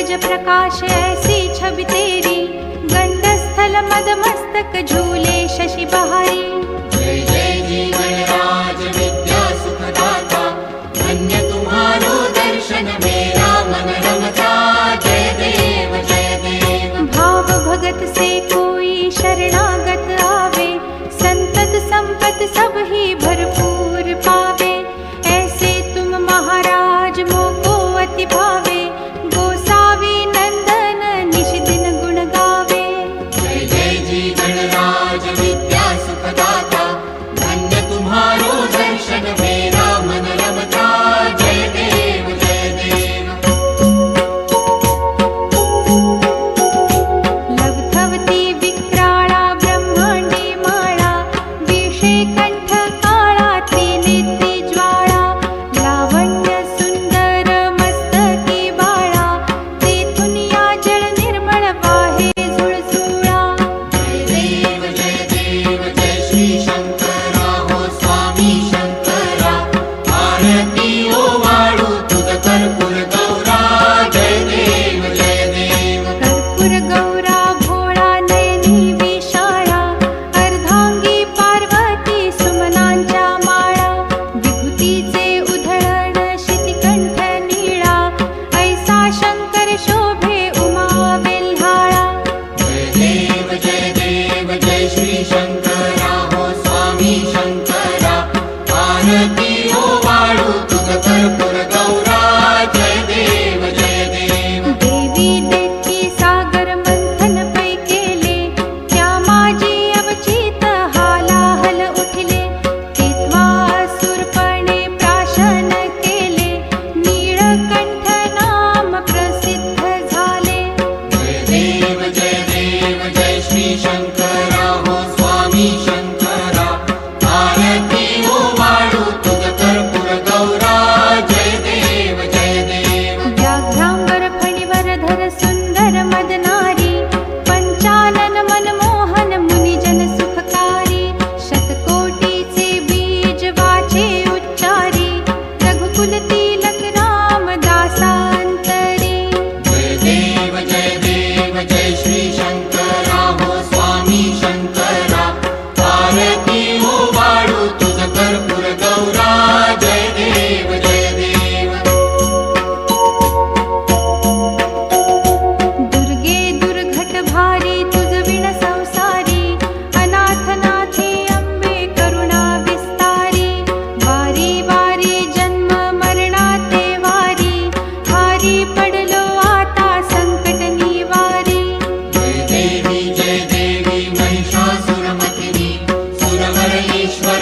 तेज प्रकाश ऐसी छवि तेरी, गंडस्थल मदमस्तक झूले शशि बहारी। जय जय जी गणराज विद्या सुखदाता, धन्य तुम्हारो दर्शन मेरा मन रमता। जय देव जय देव। भाव भगत से कोई शरणागत आवे, संतत संपत सब ही भरपूर पावे। ऐसे तुम महाराज मोको अति भावे, गोसावी नंदन निश दिन गुण गावे। जय जय जी गणराज विद्या सुखदाता, धन्य तुम्हारो दर्शन मेरा मन रमता। जय देव जय देव। लवथवती विक्राळा ब्रह्मांडी माळा, विषे कंठ काळा त्रिनेत्री ज्वाळा। लावण्य सुंदर मस्तकी बाळा, तेथून या जल निर्मळ वाहे झुळझुळा। जय देव जय श्री शंकरा हो स्वामी शंकरा, आरती ओवाळू तुझ कर्पूर गौरा। जय देव जय देव। कर्पूर गौरा भोळा नयनी विशाळा, अर्धांगी पार्वती सुमनांच्या माळा। विभूतीचे उधळण शितिकंठ नीळा, ऐसा शंकर शोभे उमा वेल्हाळा। जय देव जय श्री शंकरा हो स्वामी शंकरा, आरती ओवाळू तुझ कर्पूर गौरा। जय देव जय देव। देवी देवी सागर मंथन पै केले, त्या माझी अवचित हालाहल उठले। तेव्हा असुरपणे प्राशन केले, नीळकंठ नाम प्रसिद्ध झाले। जय देव जय श्री शंकरा हो स्वामी शंकरा, आरती ओवाळू तुझ कर्पूर गौरा। जय देव जय देव। व्याघ्रांबर फणीवर धर सुंदर मदनारी, पंचानन मनमोहन मुनिजन सुखकारी। शतकोटीचे बीज वाचे उच्चारी, रघुकुल तिलक राम दासांतरी। जय देव जय श्री शंकरा हो स्वामी शंकरा, आरती ओवाळू तुझ कर्पूर गौरा। जय देव जय देव। दुर्गे दुर्घट भारी तुझ विण संसारी, अनाथ नाथे अंबे करुणा विस्तारी। वारी वारी जन्म मरणाते वारी, हारी पडलो आता संकट निवारी। जय देवी महिषासुरमर्दिनी, सुरवर ईश्वर